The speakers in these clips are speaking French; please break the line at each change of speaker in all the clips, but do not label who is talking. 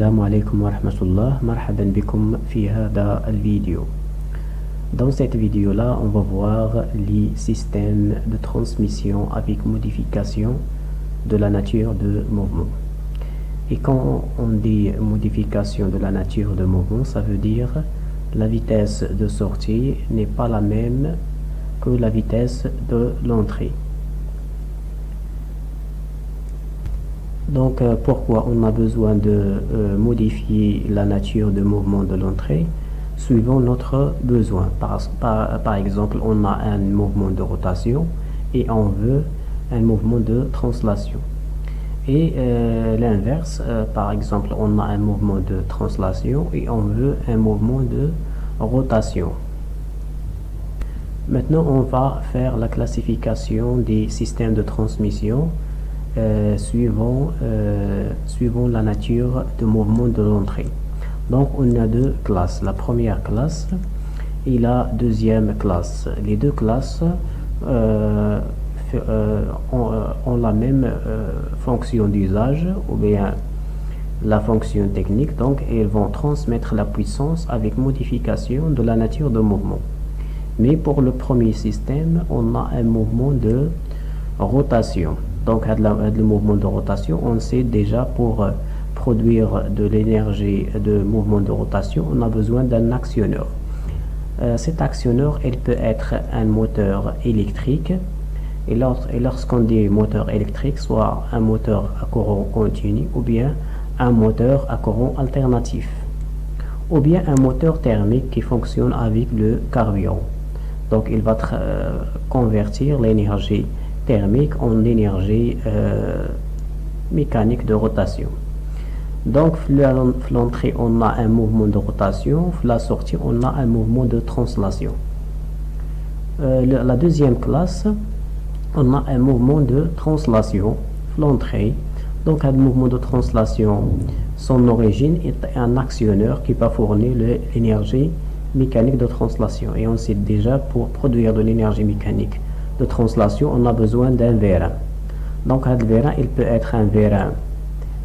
Assalamu alaikum wa rahmatullah, marhaban bikum fi hada al-vidéo. Dans cette vidéo-là, on va voir les systèmes de transmission avec modification de la nature de mouvement. Et quand on dit modification de la nature de mouvement, ça veut dire la vitesse de sortie n'est pas la même que la vitesse de l'entrée. Donc, pourquoi on a besoin de modifier la nature de mouvement de l'entrée suivant notre besoin. Par exemple, on a un mouvement de rotation et on veut un mouvement de translation. Et l'inverse, par exemple, on a un mouvement de translation et on veut un mouvement de rotation. Maintenant, on va faire la classification des systèmes de transmission suivant la nature de mouvement de l'entrée. Donc on a deux classes, la première classe et la deuxième classe. Les deux classes ont la même fonction d'usage ou bien la fonction technique, donc elles vont transmettre la puissance avec modification de la nature de mouvement. Mais pour le premier système, on a un mouvement de rotation. Donc, le mouvement de rotation, on sait déjà pour produire de l'énergie de mouvement de rotation, on a besoin d'un actionneur. Cet actionneur, il peut être un moteur électrique. Et lorsqu'on dit moteur électrique, soit un moteur à courant continu ou bien un moteur à courant alternatif. Ou bien un moteur thermique qui fonctionne avec le carburant. Donc, il va convertir l'énergie thermique en énergie mécanique de rotation. Donc, l'entrée, on a un mouvement de rotation. La sortie, on a un mouvement de translation. La deuxième classe, on a un mouvement de translation. L'entrée, donc un mouvement de translation, son origine est un actionneur qui va fournir l'énergie mécanique de translation. Et on sait déjà pour produire de l'énergie mécanique de translation, on a besoin d'un vérin. Donc, un vérin, il peut être un vérin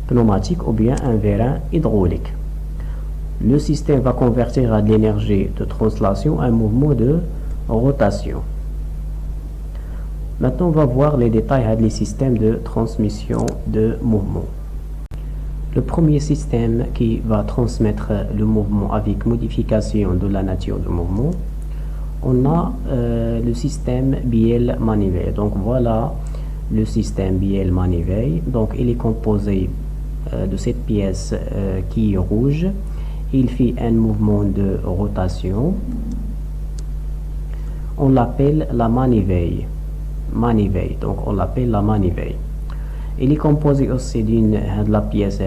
pneumatique ou bien un vérin hydraulique. Le système va convertir à de l'énergie de translation un mouvement de rotation. Maintenant, on va voir les détails des systèmes de transmission de mouvement. Le premier système qui va transmettre le mouvement avec modification de la nature du mouvement, on a le système Biel-Manivelle. Donc voilà le système Biel-Manivelle. Donc il est composé de cette pièce qui est rouge. Il fait un mouvement de rotation. On l'appelle la manivelle. Donc on l'appelle la manivelle. Il est composé aussi de la pièce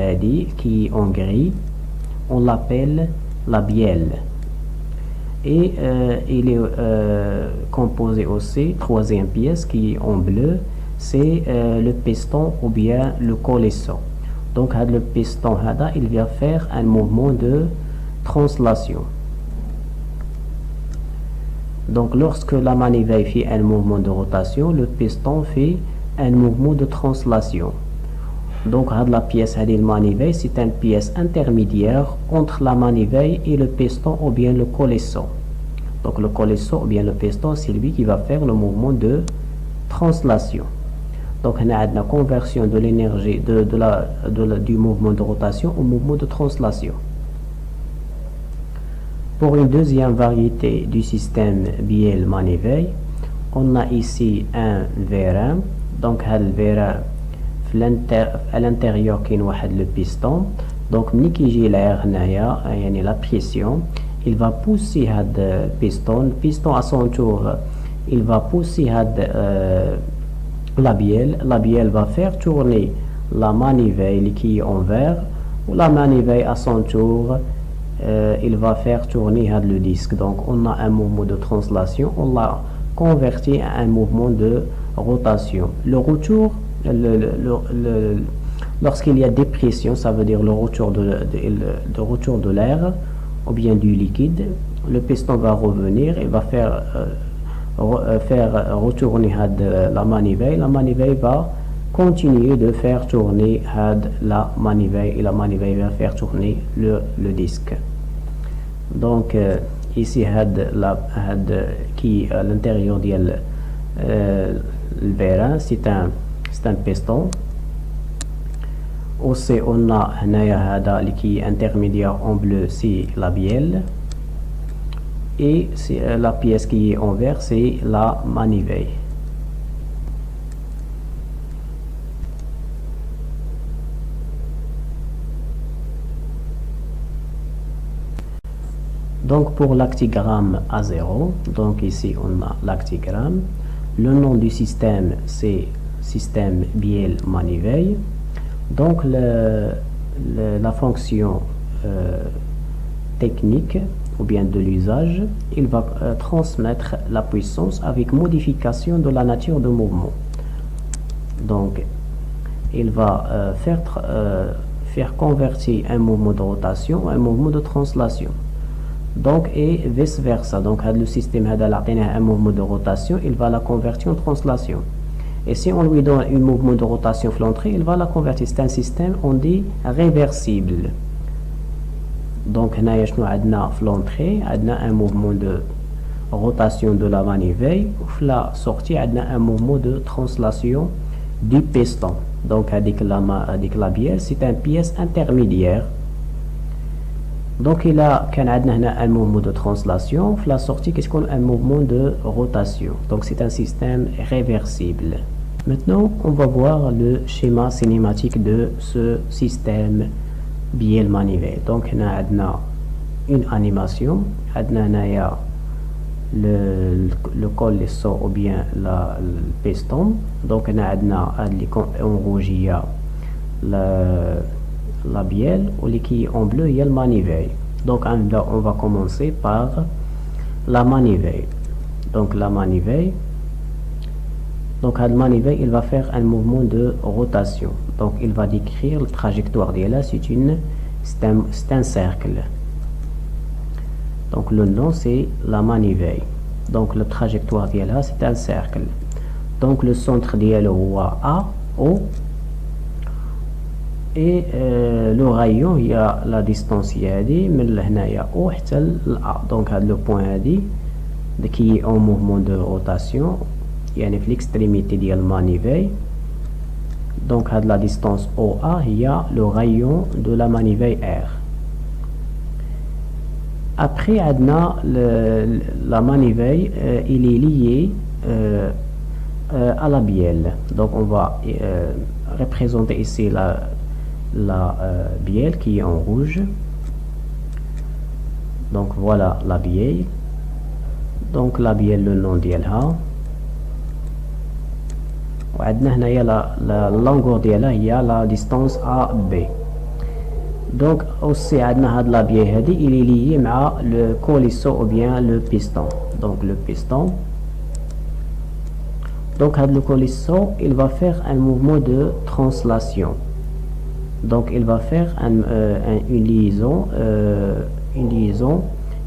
qui est en gris. On l'appelle la bielle. Et il est composé aussi, troisième pièce qui est en bleu, c'est le piston ou bien le coliseau. Donc le piston, il va faire un mouvement de translation. Donc lorsque la manivelle fait un mouvement de rotation, le piston fait un mouvement de translation. Donc la pièce de manivelle, c'est une pièce intermédiaire entre la manivelle et le piston ou bien le coliseau. Donc le coliseau ou bien le piston, c'est lui qui va faire le mouvement de translation. Donc on a la conversion de l'énergie du mouvement de rotation au mouvement de translation. Pour une deuxième variété du système Biel-Manivelle, on a ici un vérin. Donc le vérin à l'intérieur qui est le piston. Donc ملي كيجي l'air هنايا يعني la pression, il va pousser le piston à son tour, il va pousser la bielle va faire tourner la manivelle qui est en vert, ou la manivelle à son tour il va faire tourner le disque. Donc on a un mouvement de translation, on l'a converti à un mouvement de rotation. Le retour, lorsqu'il y a dépression, ça veut dire le retour de l'air ou bien du liquide, le piston va revenir et va faire retourner la manivelle va continuer de faire tourner la manivelle, et la manivelle va faire tourner le disque. Donc ici qui à l'intérieur de le vérin, c'est un piston. Aussi on a qui est intermédiaire en bleu, c'est la bielle, et la pièce qui est en vert, c'est la manivelle. Donc pour l'actigramme A0, donc ici on a l'actigramme. Le nom du système, c'est système bielle manivelle. Donc la fonction technique ou bien de l'usage, il va transmettre la puissance avec modification de la nature de mouvement. Donc il va faire convertir un mouvement de rotation à un mouvement de translation. Donc et vice versa. Donc le système a un mouvement de rotation, il va la convertir en translation. Et si on lui donne un mouvement de rotation flantré, il va la convertir. C'est un système, on dit, réversible. Donc, on a flantré, on a un mouvement de rotation de la manivelle. La sortie, on a un mouvement de translation du piston. Donc, avec la bielle, c'est une pièce intermédiaire. Donc, il a un mouvement de translation. La sortie, qu'est-ce qu'on a? Un mouvement de rotation. Donc, c'est un système réversible. Maintenant, on va voir le schéma cinématique de ce système bielle manivelle. Donc, on a une animation, on a le colisson ou bien le piston. Donc, on a en rouge, il y a la bielle, ou qui en bleu, il y a le manivelle. Donc, on va commencer par la manivelle. Donc, la manivelle. Donc, la manivelle, il va faire un mouvement de rotation. Donc, il va décrire la trajectoire d'elle. C'est un cercle. Donc, le nom, c'est la manivelle. Donc, la trajectoire d'elle, c'est un cercle. Donc, le centre d'elle, A, O. Et le rayon, il y a la distance, il y a O, donc, le point qui est en mouvement de rotation. Il y a l'extrémité de la manivelle. Donc, à la distance OA, il y a le rayon de la manivelle R. Après, la manivelle, il est lié à la bielle. Donc, on va représenter ici la bielle qui est en rouge. Donc, voilà la bielle. Donc, la bielle, le nom d'elle. La longueur d'elle, il y a la distance AB. Donc aussi la bielle, il est lié à le colisson ou bien le piston. Donc le piston. Donc le colisson, il va faire un mouvement de translation. Donc il va faire une liaison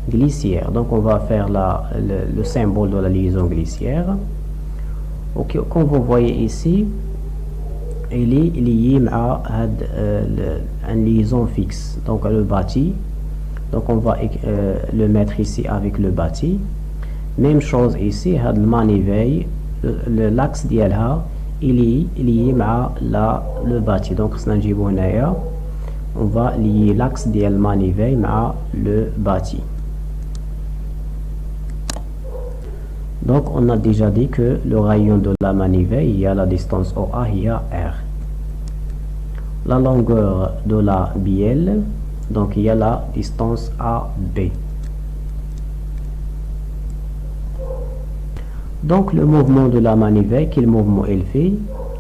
glissière. Donc on va faire le symbole de la liaison glissière. Okay, comme vous voyez ici, il est lié à une liaison fixe, donc le bâti. Donc on va le mettre ici avec le bâti. Même chose ici, le manivelle, l'axe d'elle, il est lié à le bâti. Donc on va lier l'axe de la manivelle à le bâti. Donc, on a déjà dit que le rayon de la manivelle, il y a la distance OA, il y a R. La longueur de la bielle, donc il y a la distance AB. Donc, le mouvement de la manivelle, quel mouvement elle fait?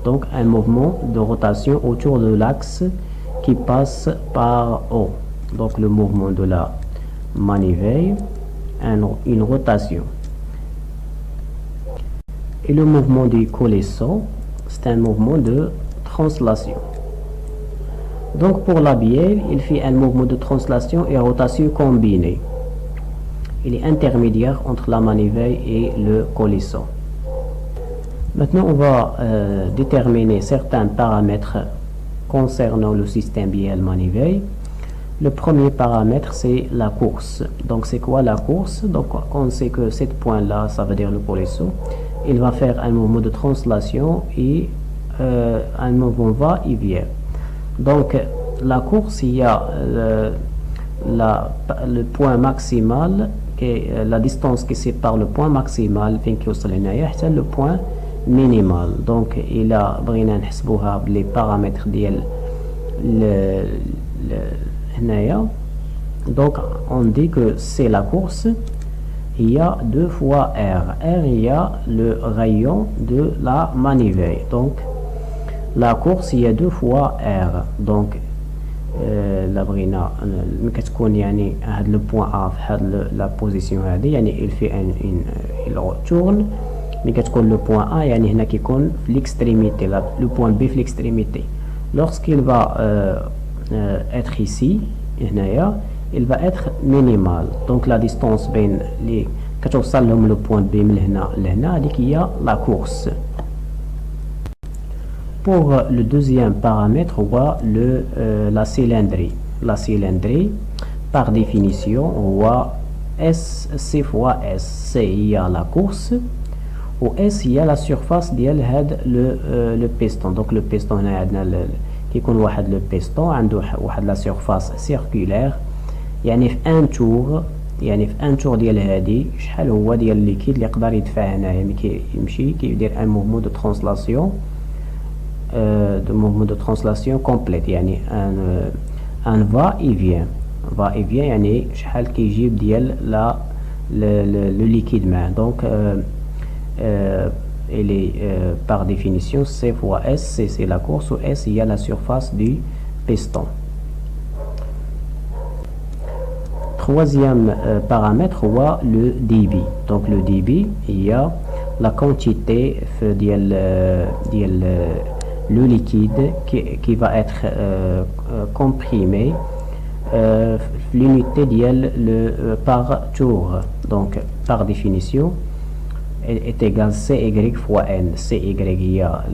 Donc, un mouvement de rotation autour de l'axe qui passe par O. Donc, le mouvement de la manivelle, une rotation. Et le mouvement du colisson, c'est un mouvement de translation. Donc pour la bielle, il fait un mouvement de translation et rotation combinée. Il est intermédiaire entre la manivelle et le colisson. Maintenant, on va déterminer certains paramètres concernant le système BL manivelle. Le premier paramètre, c'est la course. Donc, c'est quoi la course? Donc, on sait que ce point-là, ça veut dire le polisson. Il va faire un mouvement de translation et un mouvement va-et-vient. Donc, la course, il y a le point maximal, et la distance qui sépare le point maximal, le point minimal. Donc, il a les paramètres ديال donc on dit que c'est la course. Il y a 2 fois R. R, il y a le rayon de la manivelle. Donc la course, il y a 2 fois R. Donc la brina le point A la position il fait il retourne. Mais le point A qui l'extrémité, le point B l'extrémité. Lorsqu'il va être ici, il va être minimal. Donc la distance ben les le point B il y a la course. Pour le deuxième paramètre, on voit la cylindrie. La cylindrie, par définition, on voit S, C fois S. C, il y a la course. Ou S, il y a la surface ديال هاد le piston. Donc le piston هنا عندنا كيكون واحد le piston عنده واحد la surface circulaire. يعني في ان تور ديال هادي شحال هو ديال الليكيد اللي يقدر يدفع هنايا ملي كيمشي كيدير ان موفمون دو ترانسلاسيون كومبليت. يعني ان va et vient يعني شحال كيجيب ديال le liquide معاه. Donc il est par définition C fois S. C c'est la course, ou S il y a la surface du piston. Troisième paramètre, on voit le débit. Donc le débit, il y a la quantité le liquide qui va être comprimé l'unité par tour. Donc par définition est égal CY fois N. CY, il y a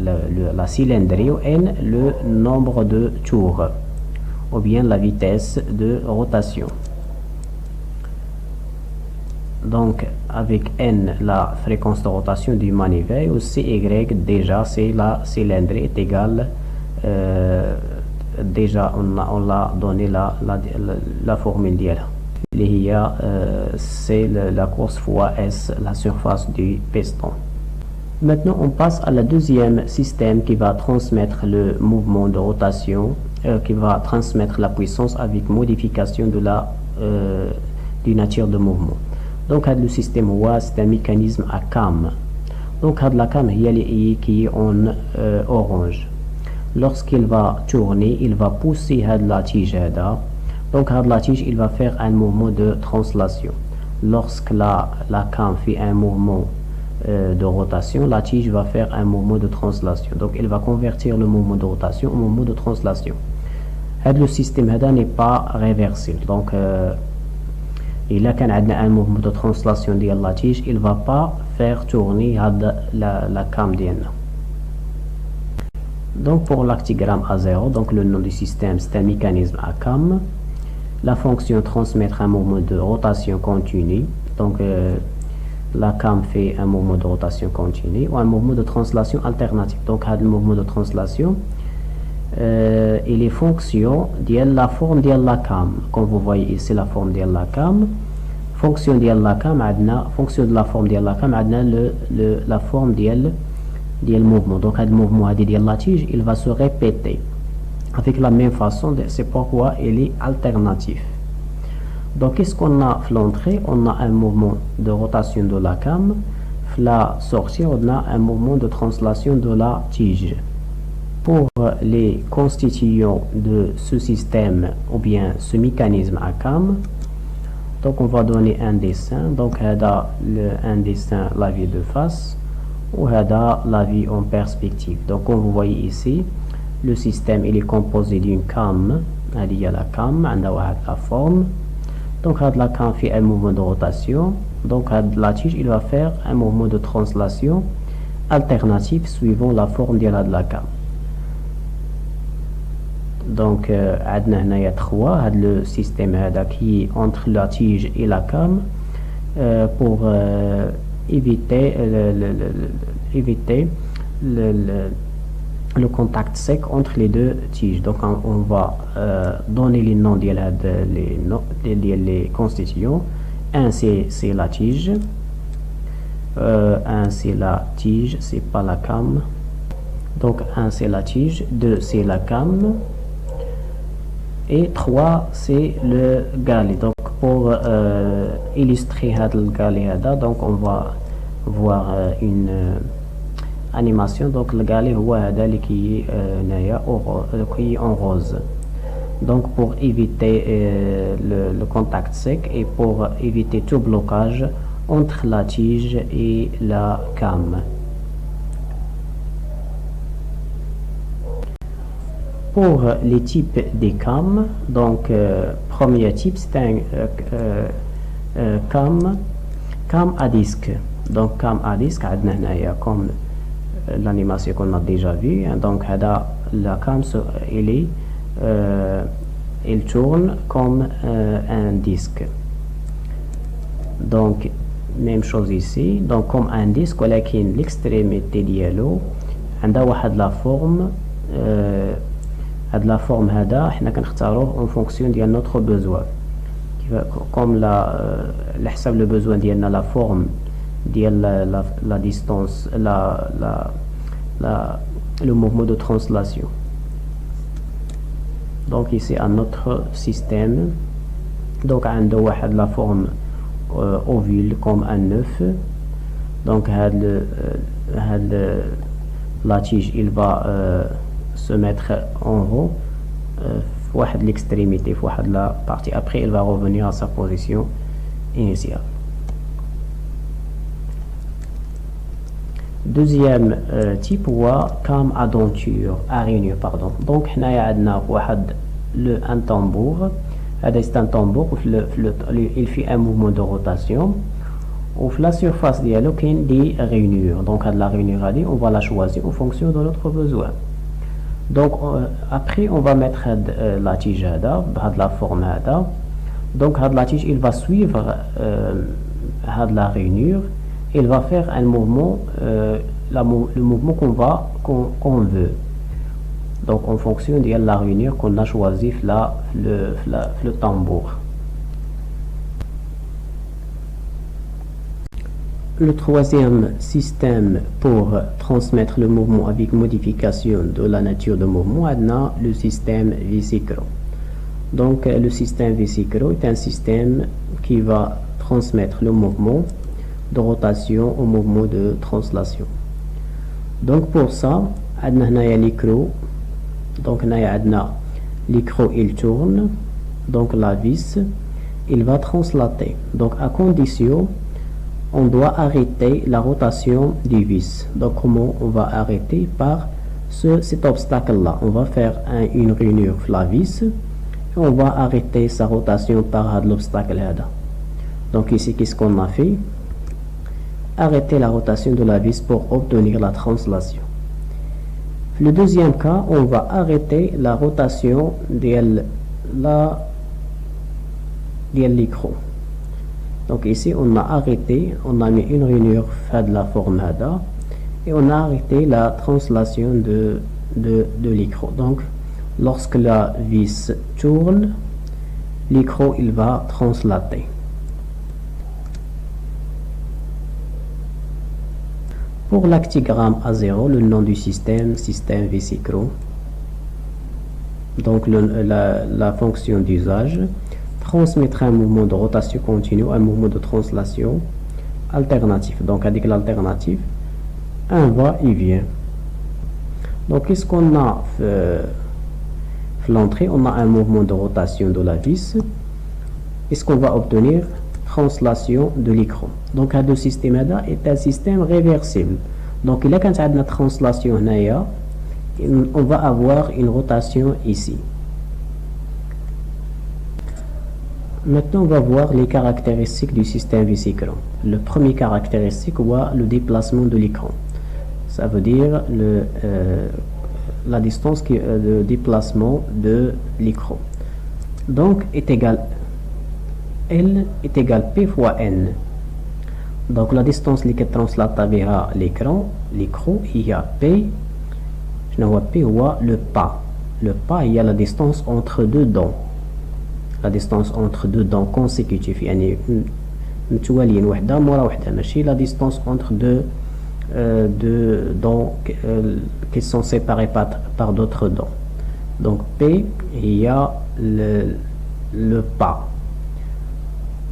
la cylindrie, ou N le nombre de tours, ou bien la vitesse de rotation. Donc avec N la fréquence de rotation du manivelle, ou CY déjà c'est la cylindrie est égale déjà on l'a donné la formule d'hier. C'est la course fois S, la surface du piston. Maintenant on passe à la deuxième système qui va transmettre le mouvement de rotation, qui va transmettre la puissance avec modification de du nature de mouvement. Donc le système c'est un mécanisme à cam. Donc la cam qui est en orange. Lorsqu'il va tourner, il va pousser la tige. Donc la tige, il va faire un mouvement de translation. Lorsque la cam fait un mouvement de rotation, la tige va faire un mouvement de translation. Donc il va convertir le mouvement de rotation au mouvement de translation. Le système n'est pas réversible. Donc il a un mouvement de translation de la tige, il va pas faire tourner la cam d'N. Donc pour l'actigramme A0, donc le nom du système c'est un mécanisme à cam. La fonction transmettre un mouvement de rotation continue. Donc la cam fait un mouvement de rotation continue ou un mouvement de translation alternatif. Donc le mouvement de translation il est fonction de la forme de la cam. Comme vous voyez ici la forme de la cam. Fonction de la cam, fonction de la forme de la cam, la forme de mouvement. Donc le mouvement de la tige, il va se répéter avec la même façon. C'est pourquoi il est alternatif. Donc qu'est-ce qu'on a l'entrée? On a un mouvement de rotation de la cam. La sortie, on a un mouvement de translation de la tige. Pour les constituants de ce système ou bien ce mécanisme à cam, donc on va donner un dessin. Donc un dessin la vue de face, ou la vue en perspective. Donc comme vous voyez ici, le système il est composé d'une cam. Il y a la cam, la forme. Donc la cam fait un mouvement de rotation. Donc la tige il va faire un mouvement de translation alternatif suivant la forme de la cam. Donc, il y a trois, le système qui est entre la tige et la cam pour éviter le contact sec entre les deux tiges. Donc, on va donner les noms des constituants. Un, c'est la tige. Un, c'est la tige, c'est pas la cam. Donc, un, c'est la tige. Deux, c'est la cam. Et 3 c'est le galet. Donc pour illustrer le galet, donc on va voir une animation. Donc le galet qui est en rose. Donc pour éviter le contact sec et pour éviter tout blocage entre la tige et la cam. Pour les types des cams, donc premier type c'est un cam à disque. Donc cam à disque, comme l'animation qu'on a déjà vu. Donc la cam il tourne comme un disque. Donc même chose ici. Donc comme un disque, l'extrémité dialogue a la forme. La forme en fonction de notre besoin. Comme le besoin de la forme de la distance, le mouvement de translation. Donc ici un autre système. Donc on a la forme ovule comme un œuf. Donc la tige il va se mettre en haut l'extrémité la partie. Après il va revenir à sa position initiale. Deuxième type cam à denture, à rainure, pardon. Donc on a un tambour. C'est un tambour il fait un mouvement de rotation. Ou la surface il y a des rainures. Donc la rainure on va la choisir en fonction de notre besoin. Donc après on va mettre la tige de la forme. Donc la tige il va suivre la rainure. Il va faire un mouvement, le mouvement qu'on veut. Donc en fonction de la rainure qu'on a choisi le tambour. Le troisième système pour transmettre le mouvement avec modification de la nature de mouvement, est le système vésicro. Donc le système vésicro est un système qui va transmettre le mouvement de rotation au mouvement de translation. Donc pour ça, il y a l'écrou. Donc l'écrou il tourne. Donc la vis, il va translater. Donc à condition on doit arrêter la rotation du vis. Donc comment on va arrêter? Par cet obstacle là. On va faire une rainure la vis et on va arrêter sa rotation par l'obstacle là. Donc ici qu'est-ce qu'on a fait? Arrêter la rotation de la vis pour obtenir la translation. Le deuxième cas, on va arrêter la rotation de l'écrou. Donc ici on a arrêté, on a mis une rainure de la forme et on a arrêté la translation de l'écrou. Donc lorsque la vis tourne, l'écrou il va translater. Pour l'actigramme A0, le nom du système vésicro. Donc la fonction d'usage, transmettre un mouvement de rotation continue, un mouvement de translation alternatif. Donc avec l'alternative, un va et vient. Donc qu'est-ce qu'on a l'entrée? On a un mouvement de rotation de la vis. Est-ce qu'on va obtenir? Translation de l'écran. Donc ce système est un système réversible. Donc il y a quand on a une translation, on va avoir une rotation ici. Maintenant on va voir les caractéristiques du système vésicro. Le premier caractéristique est le déplacement de l'écran. ça veut dire la distance de déplacement de l'écran. Donc est égal L est égal P fois N. Donc la distance qui translate vers l'écran il y a P. Je vois P ou le pas. Le pas, il y a la distance entre deux dents. La distance entre deux dents consécutives. يعني متواليين وحدة مورا وحدة ماشي la distance entre deux dents qui sont séparées par d'autres dents. Donc P, il y a le pas.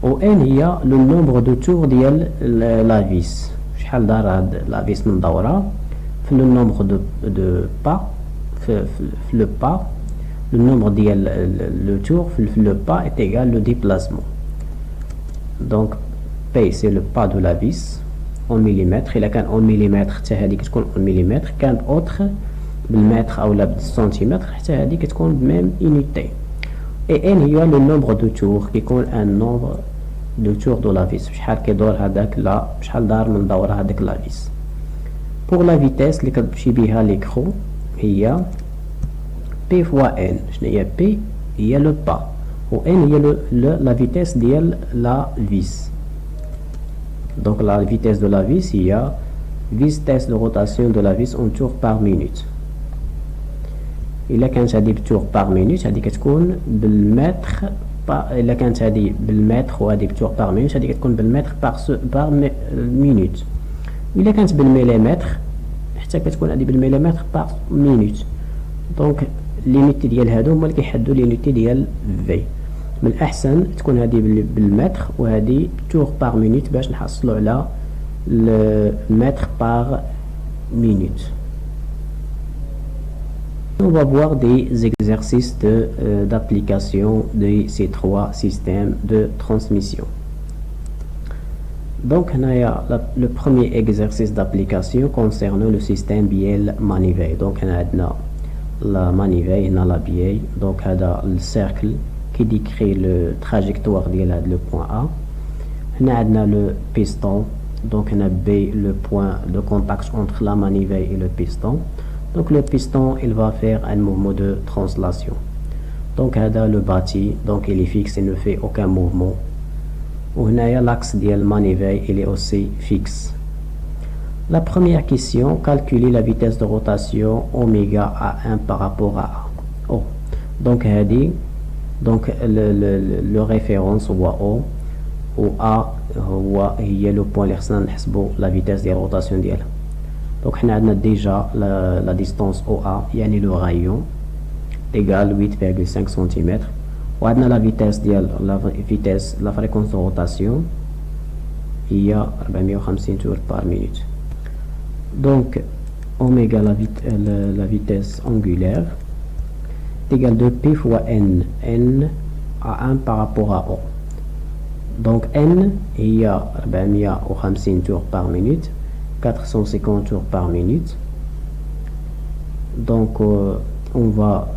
Au N, il y a le nombre de tours ديال la vis. شحال دار هاد la vis من دورة. في le nombre de pas, le pas, le nombre ديال le tour le pas est égal le déplacement. Donc P c'est le pas de la vis en millimètres. إلا كان en millimètres حتى هذه كتكون en millimètres. كانت autre بالمتر أو لا بالسنتيمتر حتى هذه كتكون بميم unité. Et N il y a le nombre de tours qui compte un nombre de tours de la vis. شحال كيدور هذاك لا شحال دار من دورة هذاك la vis. Pour la vitesse اللي كتمشي بها l'écran هي P fois N. شنو هي P هي le pas و N هي la vitesse ديال la vis. Donc la vitesse de la vis il y a vitesse de rotation de la vis en tours par minute. إلا كانت هذه بتور par minute هذه كتكون بالمتر. إلا كانت هذه بالمتر وهذه بتور par minute هذه كتكون بالمتر par minute. إلا كانت بالمليمتر حتى كتكون هذه بالمليمتر par minute. دونك ليميتي ديال هادو هما اللي كيحددوا ليميتي ديال في. من الأحسن تكون هذه بالمتر وهذه tour par minute باش نحصلوا على المتر par minute. On va voir des exercices d'application de ces trois systèmes de transmission. Donc, le premier exercice d'application concerne le système bielle-manivelle. Donc, on a la manivelle, on a la bielle. Donc, on a le cercle qui décrit le trajectoire de le point A. On a le piston. Donc, on a B, le point de contact entre la manivelle et le piston. Donc le piston il va faire un mouvement de translation. Donc le bâti donc il est fixe, il ne fait aucun mouvement. Ou l'axe de la manivelle il est aussi fixe. La première question, calculer la vitesse de rotation oméga A1 par rapport à A. Oh. Donc le référence ou O ou A il y a le point la vitesse de rotation d'elle. Donc on a déjà la distance OA, yani le rayon, égale 8,5 cm. On a la vitesse, la fréquence de rotation, il y a 450 tours par minute. Donc oméga la vitesse angulaire, égale de P fois N, N à 1 par rapport à O. Donc N, il y a 450 tours par minute. 450 tours par minute. Donc on va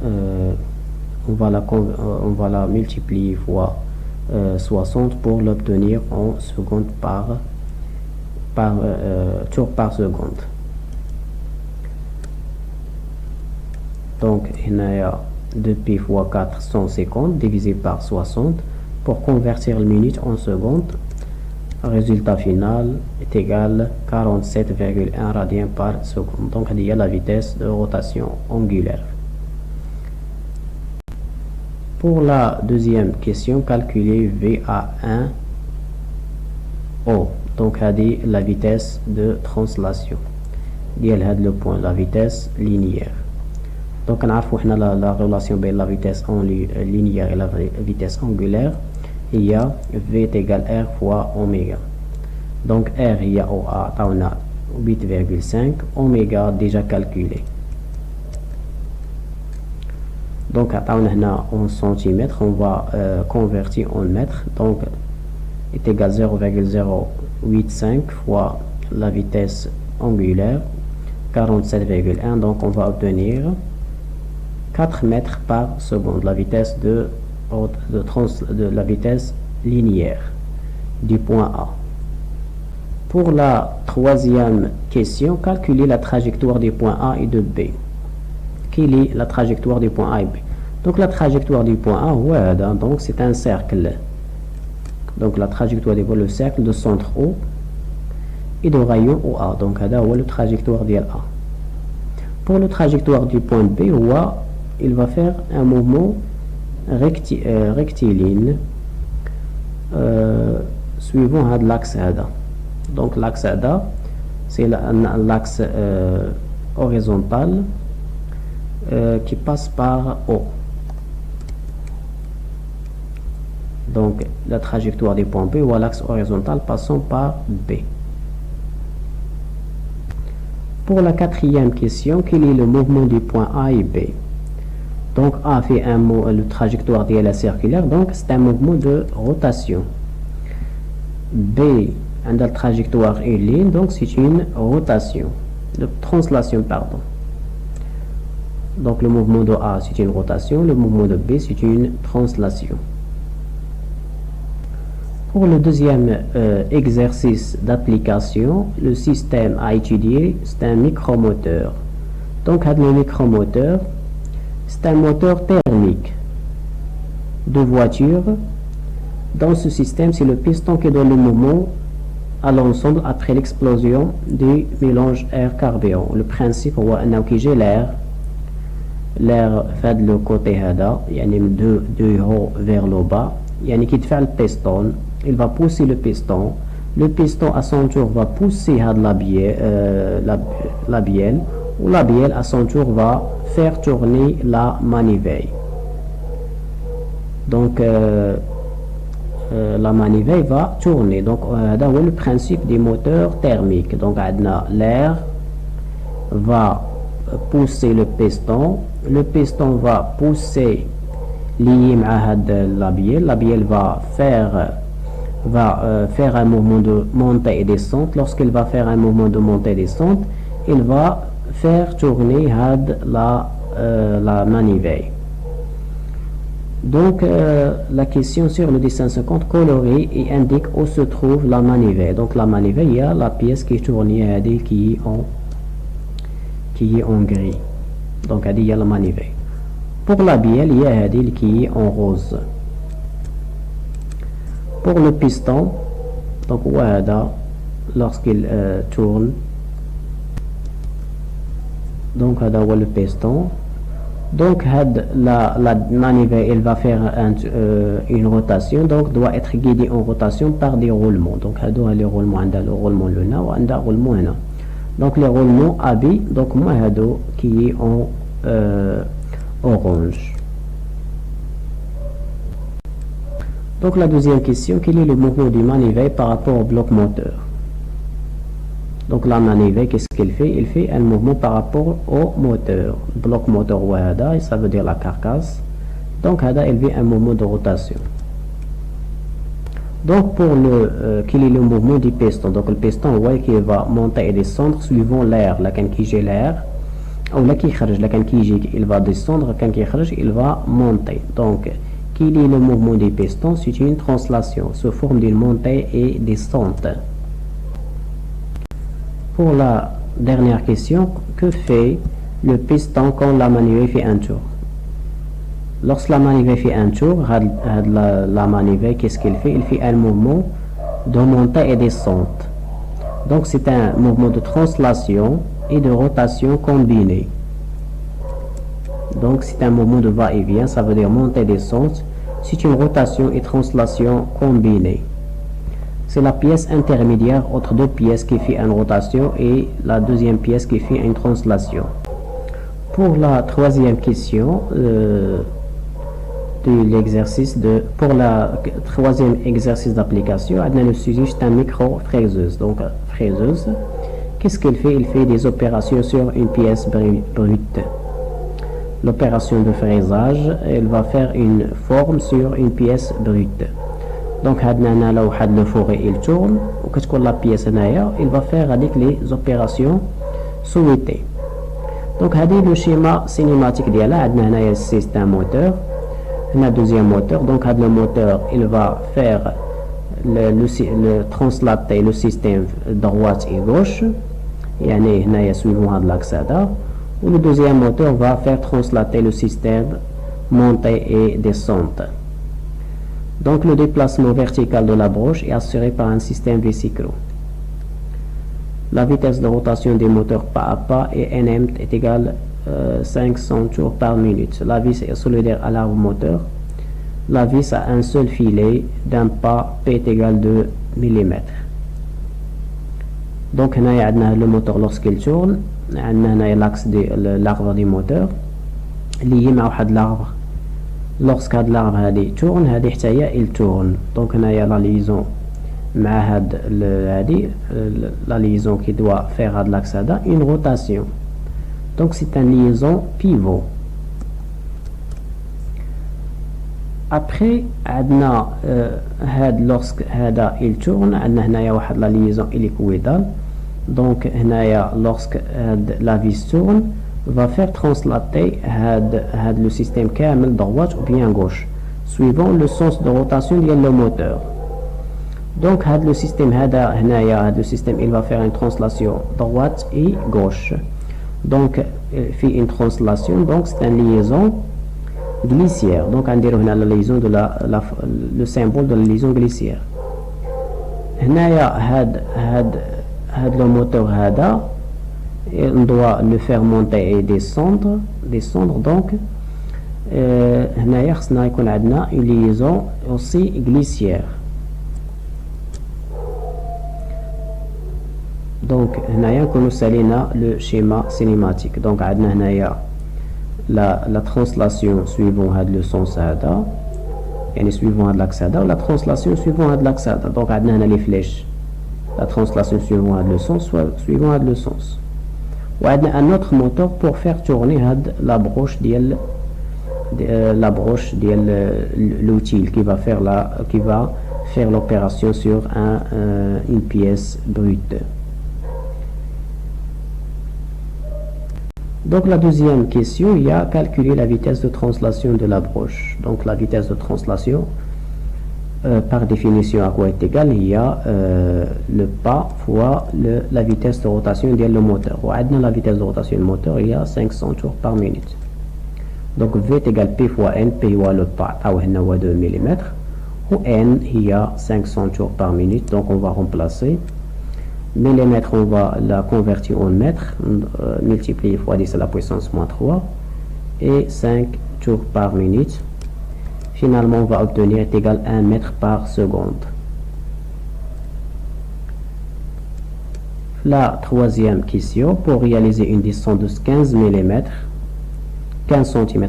la multiplier fois 60 pour l'obtenir en secondes par tour par seconde. Donc il y a 2pi fois 450 divisé par 60 pour convertir la minute en secondes. Résultat final est égal à 47,1 radiens par seconde. Donc il y a la vitesse de rotation angulaire. Pour la deuxième question, calculer VA1O. Donc il la vitesse de translation. Il y a le point, la vitesse linéaire. Donc on a la relation entre la vitesse linéaire et la vitesse angulaire. Il y a V est égal R fois oméga. Donc R il y a OA, on a 8,5, oméga déjà calculé. Donc en centimètres, on va convertir en mètres. Donc est égal 0,085 fois la vitesse angulaire, 47,1. Donc on va obtenir 4 mètres par seconde, la vitesse de la vitesse linéaire du point A. Pour la troisième question, calculer la trajectoire des points A et de B. Quelle est la trajectoire des points A et B? Donc la trajectoire du point A, ouais, donc c'est un cercle. Donc la trajectoire des le cercle de centre O et de rayon OA. Donc là, la trajectoire de A. Pour la trajectoire du point B, il va faire un mouvement rectiligne suivant l'axe ADA. Donc l'axe ADA, c'est l'axe horizontal qui passe par O. Donc la trajectoire des points B ou l'axe horizontal passant par B. Pour la quatrième question, quel est le mouvement du point A et B? Donc A fait la trajectoire de la circulaire, donc c'est un mouvement de rotation. B a la trajectoire et ligne, donc c'est une rotation, de translation, pardon. Donc le mouvement de A c'est une rotation, le mouvement de B c'est une translation. Pour le deuxième exercice d'application, le système à étudier, c'est un micromoteur. Donc, le micromoteur, c'est un moteur thermique de voiture. Dans ce système, c'est le piston qui donne le mouvement à l'ensemble après l'explosion du mélange air-carburant. Le principe, c'est l'air fait le côté hada, de haut vers le bas, qui fait le piston. Il va pousser le piston à son tour va pousser la bielle, ou la bielle à son tour va faire tourner la manivelle. Donc la manivelle va tourner. Donc c'est le principe des moteurs thermiques. Donc l'air va pousser le piston va pousser lié à la bielle va faire un mouvement de montée et descente. Lorsqu'il va faire un mouvement de montée et descente, il va faire tourner la manivelle. Donc la question sur le dessin 50 coloré et indique où se trouve la manivelle. Donc la manivelle, il y a la pièce qui est tournée qui est en gris. Donc il y a la manivelle. Pour la bielle, il y a qui est en rose. Pour le piston, donc lorsqu'il tourne, donc le piston. Donc la manivelle, elle va faire une rotation, donc doit être guidée en rotation par des roulements. Donc les roulements, le roulement là ou le roulement là. Donc les roulements AB, donc moi qui est en orange. Donc la deuxième question, quel est le mouvement du manivelle par rapport au bloc moteur? Donc la manivelle, qu'est-ce qu'elle fait? Elle fait un mouvement par rapport au moteur. Le bloc moteur, ça veut dire la carcasse. Donc elle fait un mouvement de rotation. Donc pour quel est le mouvement du piston? Donc le piston, qui va monter et descendre suivant l'air. Là, quand j'ai l'air, ou là qui charge, là quand il va descendre, quand il charge, il va monter. Donc quel est le mouvement des pistons? C'est une translation sous forme d'une montée et descente. Pour la dernière question, que fait le piston quand la manivelle fait un tour? Lorsque la manivelle fait un tour, la manivelle, qu'est-ce qu'elle fait? Elle fait un mouvement de montée et descente. Donc c'est un mouvement de translation et de rotation combinée. Donc c'est un mouvement de va-et-vient, ça veut dire montée et descente. C'est une rotation et translation combinée. C'est la pièce intermédiaire entre deux pièces qui fait une rotation et la deuxième pièce qui fait une translation. Pour la troisième question pour la troisième exercice d'application, on a le sujet, c'est un micro-fraiseuse. Donc fraiseuse, qu'est-ce qu'elle fait? Elle fait des opérations sur une pièce brute. L'opération de fraisage, elle va faire une forme sur une pièce brute. Donc le fourré il tourne, ou la pièce il va faire avec les opérations souhaitées. Donc le schéma cinématique c'est un moteur, un deuxième moteur. Donc le moteur il va faire le translater le système droite et gauche, يعني هنايا suivant هاد l'axe هذا. Ou le deuxième moteur va faire translater le système montée et descente. Donc le déplacement vertical de la broche est assuré par un système vésiculo. La vitesse de rotation des moteurs pas à pas et Nm est égale 500 tours par minute. La vis est solidaire à l'arbre moteur. La vis a un seul filet d'un pas P est égal 2 mm. Donc on a le moteur lorsqu'il tourne. On a l'axe de l'arbre du moteur lié à l'arbre. Lorsque l'arbre tourne, il tourne. Donc on a la liaison la liaison qui doit faire à l'axe une rotation. Donc c'est une liaison pivot. Après lorsque il tourne, on a la liaison hélicoïdale. Donc lorsque la vis tourne, va faire translater le système كامل droite ou bien gauche suivant le sens de rotation du moteur. Donc le système le système il va faire une translation droite et gauche. Donc fait une translation, donc c'est une liaison glissière. Donc on dirait la liaison de le symbole de la liaison glissière. Le moteur on doit le faire monter et descendre. Donc on a une liaison aussi glissière. Donc nous saluons le schéma cinématique. Donc on a la translation suivant le sens suivant l'axe la translation suivant l'axe. Donc on a les flèches. La translation suivant le sens suivant le sens. On a un autre moteur pour faire tourner la broche l'outil qui va faire l'opération sur une pièce brute. Donc la deuxième question, il y a calculer la vitesse de translation de la broche. Donc la vitesse de translation, par définition à quoi est égal, il y a le pas fois la vitesse de rotation du moteur. La vitesse de rotation du moteur, il y a 500 tours par minute. Donc V est égal P fois N, P est le pas, 2 mm, ou N, il y a 500 tours par minute. Donc on va remplacer. Millimètre, on va la convertir en mètre, multiplier fois 10 à la puissance moins 3, et 5 tours par minute. Finalement, on va obtenir est égal à 1 mètre par seconde. La troisième question, pour réaliser une distance de 15 cm,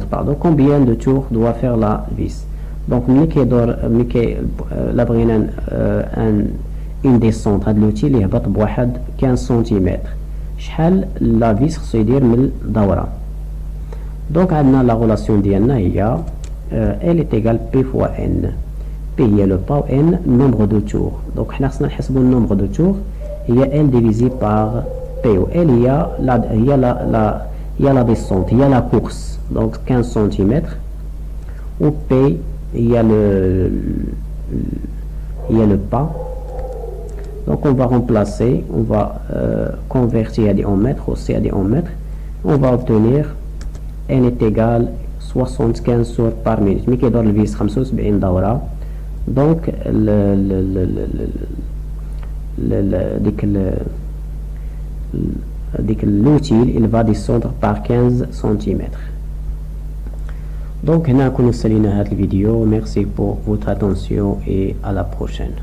pardon, combien de tours doit faire la vis? Donc, une descente de l'outil اللي هبط بواحد 15 سنتيمتر. شحال لا فيس خصو يدير من الدورة؟ دونك عندنا لا غولاسيون ديالنا هي L est égal P fois N. P هي لو با و N nombre de tours. دونك حنا خصنا نحسبوا النومبر دو tours هي L divisé par P و L هي la descente, هي la course. Donc 15 سنتيمتر و P هي le pas. Donc on va remplacer, on va convertir en mètres, aussi en mètres. On va obtenir N est égal 75 tours par minute. Mais qui donne le vis 75 دورة. Donc l'outil il va descendre par 15 cm. Donc هنا نكون سالينا هذا الفيديو. Merci pour votre attention et à la prochaine.